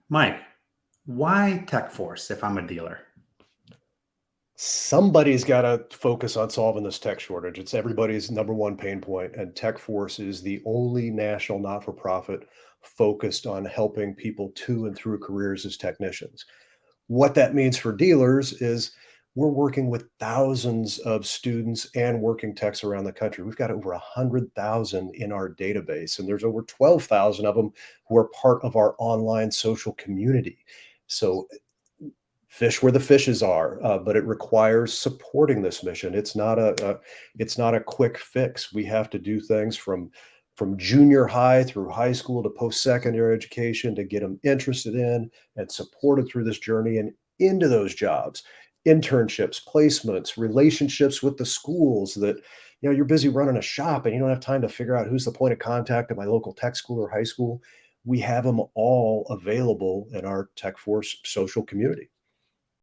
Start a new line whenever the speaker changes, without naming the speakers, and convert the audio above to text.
Mike, why TechForce if I'm a dealer?
Somebody's got to focus on solving this tech shortage. It's everybody's number one pain point, and TechForce is the only national not-for-profit focused on helping people to and through careers as technicians. What that means for dealers is we're working with thousands of students and working techs around the country. We've got over 100,000 in our database, and there's over 12,000 of them who are part of our online social community. So fish where the fishes are, but it requires supporting this mission. It's not a quick fix. We have to do things from junior high through high school to post-secondary education to get them interested in and supported through this journey and into those jobs, internships, placements, relationships with the schools that you're busy running a shop and you don't have time to figure out who's the point of contact at my local tech school or high school. We have them all available in our TechForce social community.